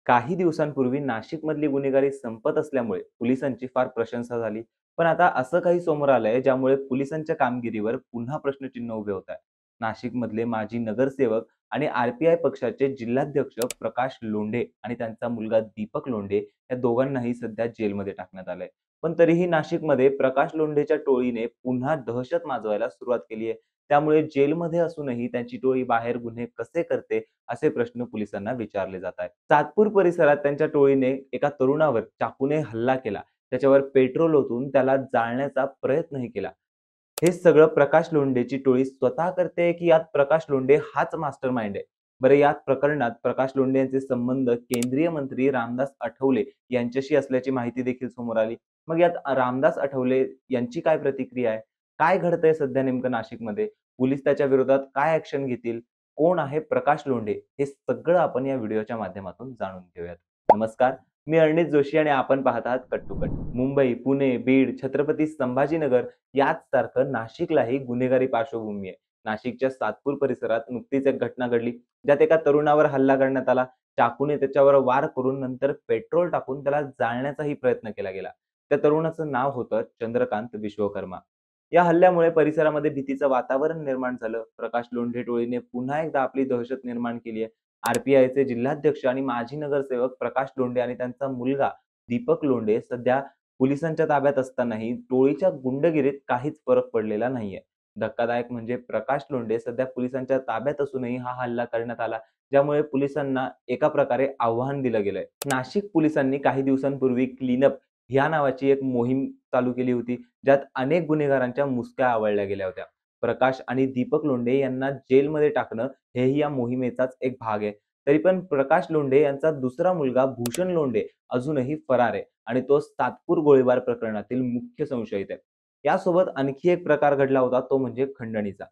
काही दिवसांपूर्वी नाशिकमधली गुन्हेगारी संपत असल्यामुळे पोलिसांची फार प्रशंसा झाली. पण आता असं काही समोर आलंय ज्यामुळे पोलिसांच्या कामगिरीवर पुन्हा प्रश्नचिन्ह उभे होत आहे. नाशिकमधले माजी नगरसेवक आणि आर-पी-आय पक्षाचे जिल्हाध्यक्ष प्रकाश लोंढे आणि त्यांचा मुलगा दीपक लोंढे या दोघांनाही सध्या जेलमध्ये टाकण्यात आलंय. पण तरीही नाशिकमध्ये प्रकाश लोंढेच्या टोळीने पुन्हा दहशत माजवायला सुरुवात केली आहे. त्यामुळे जेलमध्ये असूनही त्यांची टोळी बाहेर गुन्हे कसे करते असे प्रश्न पोलिसांना विचारले जात आहेत. सातपूर परिसरात त्यांच्या टोळीने एका तरुणावर चाकूने हल्ला केला. त्याच्यावर पेट्रोल ओतून त्याला जाळण्याचा प्रयत्नही केला. हे सगळं प्रकाश लोंढेची टोळी स्वतः करते, की यात प्रकाश लोंढे हाच मास्टरमाइंड आहे? बरं, या प्रकरणात प्रकाश लोंढे यांचे संबंध केंद्रीय मंत्री रामदास आठवले यांच्याशी असल्याची माहिती देखील समोर आली. मग यात रामदास आठवले यांची काय प्रतिक्रिया आहे? काय घडतंय सध्या नेमकं नाशिकमध्ये? पोलीस त्याच्या विरोधात काय ॲक्शन घेतील? कोण आहे प्रकाश लोंढे? हे सगळं आपण या व्हिडिओच्या माध्यमातून जाणून घेऊयात. नमस्कार, मी अर्णित जोशी आणि आपण पाहत आहात cut to cut. Mumbai, Pune, Beed, Chhatrapati Sambhajinagar याचसारखं नाशिकलाही गुन्हेगारी पार्श्वभूमी आहे. नाशिकच्या सातपूर परिसरात नुकतीच एक घटना घडली, ज्यात एका तरुणावर हल्ला करण्यात आला. चाकूने त्याच्यावर वार करून नंतर पेट्रोल टाकून त्याला जाळण्याचाही प्रयत्न केला गेला. त्या तरुणाचं नाव होतं चंद्रकांत विश्वकर्मा. या हल्ल्यामुळे परिसरामध्ये भीतीचं वातावरण निर्माण झालं. प्रकाश लोंढे टोळीने पुन्हा एकदा आपली दहशत निर्माण केली आहे. आर-पी-आयचे जिल्हाध्यक्ष आणि माजी नगरसेवक प्रकाश लोंढे आणि त्यांचा मुलगा दीपक लोंढे सध्या पोलिसांच्या ताब्यात असतानाही टोळीच्या गुंडगिरीत काहीच फरक पडलेला नाहीये. धक्कादायक म्हणजे प्रकाश लोंढे सध्या पोलिसांच्या ताब्यात असूनही हा हल्ला करण्यात आला, ज्यामुळे पोलिसांना एका प्रकारे आव्हान दिलं गेलंय. नाशिक पोलिसांनी काही दिवसांपूर्वी क्लीनअप ह्या नावाची एक मोहीम चालू केली होती, ज्यात अनेक गुन्हेगारांच्या मुसक्या आवळल्या गेल्या होत्या. प्रकाश आणि दीपक लोंढे यांना जेलमध्ये टाकणं हेही या मोहिमेचाच एक भाग आहे. तरी पण प्रकाश लोंढे यांचा दुसरा मुलगा भूषण लोंढे अजूनही फरार आहे आणि तो सातपूर गोळीबार प्रकरणातील मुख्य संशयित आहे. यासोबत आणखी एक प्रकार घडला होता, तो म्हणजे खंडणीचा.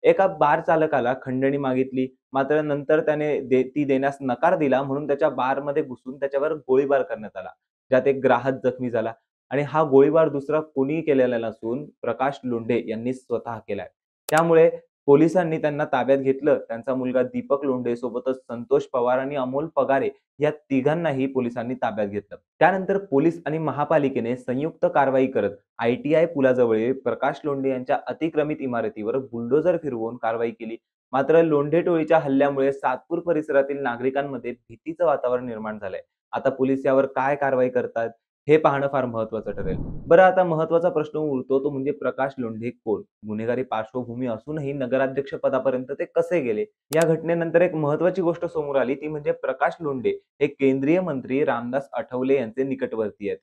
एका बार चालकाला खंडणी मागितली, मात्र नंतर त्याने ती देण्यास नकार दिला, म्हणून त्याच्या बारमध्ये घुसून त्याच्यावर गोळीबार करण्यात आला, ज्यात एक ग्राहक जखमी झाला. आणि हा गोळीबार दुसरा कोणीही केलेला नसून प्रकाश लोंढे यांनी स्वतः केलाय. त्यामुळे पोलिसांनी त्यांना ताब्यात घेतलं. त्यांचा मुलगा दीपक लोंढे सोबतच संतोष पवार आणि अमोल पगारे या तिघांनाही पोलिसांनी ताब्यात घेतलं. त्यानंतर पोलीस आणि महापालिकेने संयुक्त कारवाई करत आय-टी-आय पुलाजवळील प्रकाश लोंढे यांच्या अतिक्रमित इमारतीवर बुलडोझर फिरवून कारवाई केली. मात्र लोंढे टोळीच्या हल्ल्यामुळे सातपूर परिसरातील नागरिकांमध्ये भीतीचं वातावरण निर्माण झालंय. आता पोलीस यावर काय कारवाई करतात हे पाहणं फार महत्त्वाचं ठरेल. बरं, आता महत्त्वाचा प्रश्न उरतो, तो म्हणजे प्रकाश लोंढे कोण? गुन्हेगारी पार्श्वभूमी असूनही नगराध्यक्ष पदापर्यंत ते कसे गेले? या घटनेनंतर एक महत्त्वाची गोष्ट समोर आली, ती म्हणजे प्रकाश लोंढे हे केंद्रीय मंत्री रामदास आठवले यांचे निकटवर्ती आहेत.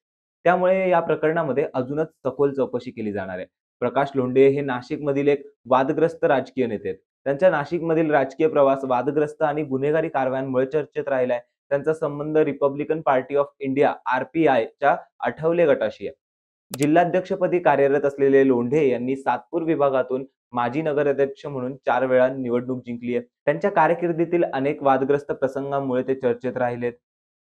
त्यामुळे या प्रकरणामध्ये अजूनच सखोल चौकशी केली जाणार आहे. प्रकाश लोंढे हे नाशिकमधील एक वादग्रस्त राजकीय नेते आहेत. त्यांच्या नाशिकमधील राजकीय प्रवास वादग्रस्त आणि गुन्हेगारी कारवायांमुळे चर्चेत राहिलाय. त्यांचा संबंध रिपब्लिकन पार्टी ऑफ इंडिया आर-पी-आयच्या आठवले गटाशी आहे. जिल्हाध्यक्षपदी कार्यरत असलेले लोंढे यांनी सातपूर विभागातून माजी नगराध्यक्ष म्हणून 4 वेळा निवडणूक जिंकली आहे. त्यांच्या कारकिर्दीतील अनेक वादग्रस्त प्रसंगांमुळे ते चर्चेत राहिलेत.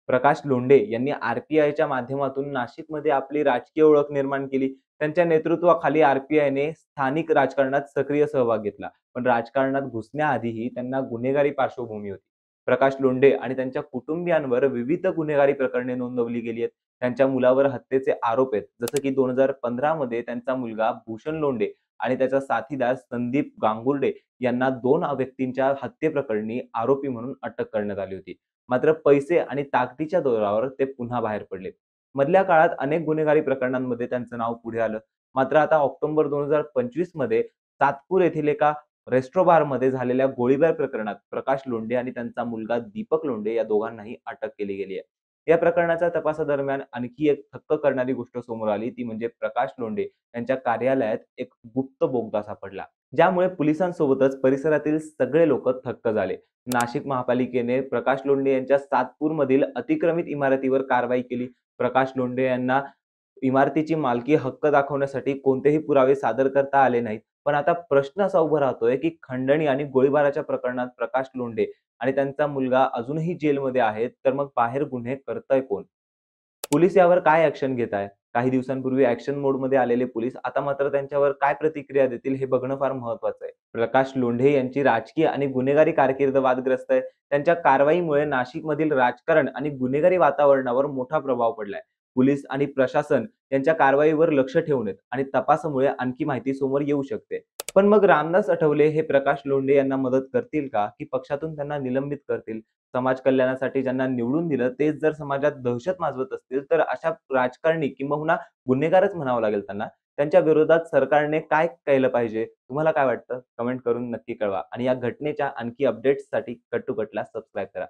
प्रकाश लोंढे यांनी आर-पी-आयच्या माध्यमातून नाशिकमध्ये आपली राजकीय ओळख निर्माण केली. त्यांच्या नेतृत्वाखाली आर-पी-आयने स्थानिक राजकारणात सक्रिय सहभाग घेतला. पण राजकारणात घुसण्याआधीही त्यांना गुन्हेगारी पार्श्वभूमी होती. प्रकाश लोंढे आणि त्यांच्या कुटुंबियांवर विविध गुन्हेगारी प्रकरणे नोंदवली गेली आहेत. त्यांच्या मुलावर हत्येचे आरोप आहेत. जसं की 2015 मध्ये त्यांचा मुलगा भूषण लोंढे आणि त्याचा साथीदार संदीप गांगुर्डे यांना 2 व्यक्तींच्या हत्येप्रकरणी आरोपी म्हणून अटक करण्यात आली होती. मात्र पैसे आणि ताकदीच्या जोरावर ते पुन्हा बाहेर पडले. मधल्या काळात अनेक गुन्हेगारी प्रकरणांमध्ये त्यांचं नाव पुढे आलं. मात्र आता ऑक्टोबर 2025 मध्ये सातपूर येथील एका रेस्टो बारमध्ये झालेल्या गोळीबार प्रकरणात प्रकाश लोंढे आणि त्यांचा मुलगा दीपक लोंढे या दोघांनाही अटक केली गेली आहे. या प्रकरणाच्या तपासादरम्यान आणखी एक थक्क करणारी गोष्ट समोर आली, ती म्हणजे प्रकाश लोंढे यांच्या कार्यालयात एक गुप्त बोगदा सापडला, ज्यामुळे पोलिसांसोबतच परिसरातील सगळे लोक थक्क झाले. नाशिक महापालिकेने प्रकाश लोंढे यांच्या सातपूरमधील अतिक्रमित इमारतीवर कारवाई केली. प्रकाश लोंढे यांना इमारतीची मालकी हक्क दाखवण्यासाठी कोणतेही पुरावे सादर करता आले नाहीत. पण आता प्रश्न असा उभा राहतोय, की खंडणी आणि गोळीबाराच्या प्रकरणात प्रकाश लोंढे आणि त्यांचा मुलगा अजूनही जेलमध्ये आहेत, तर मग बाहेर गुन्हे करतंय कोण? पोलीस यावर काय ॲक्शन घेत आहे? काही दिवसांपूर्वी ॲक्शन मोडमध्ये आलेले पोलीस आता मात्र त्यांच्यावर काय प्रतिक्रिया देतील हे बघणं फार महत्त्वाचं आहे. प्रकाश लोंढे यांची राजकीय आणि गुन्हेगारी कारकीर्द वादग्रस्त आहे. त्यांच्या कारवाईमुळे नाशिकमधील राजकारण आणि गुन्हेगारी वातावरणावर मोठा प्रभाव पडलाय. पोलीस आणि प्रशासन यांच्या कारवाईवर लक्ष ठेवून आहेत आणि तपासामुळे आणखी माहिती समोर येऊ शकते. पण मग रामदास आठवले हे प्रकाश लोंढे यांना मदत करतील का? की पक्षातून त्यांना निलंबित करतील? समाज कल्याणासाठी ज्यांना निवडून दिलं तेच जर समाजात दहशत माजवत असतील, तर अशा राजकारणी किंबहुना गुन्हेगारच म्हणावं लागेल त्यांना. त्यांच्या विरोधात सरकारने काय केलं पाहिजे? तुम्हाला काय वाटतं? कमेंट करून नक्की कळवा आणि या घटनेच्या आणखी अपडेट्ससाठी कट टू कटला सबस्क्राईब करा.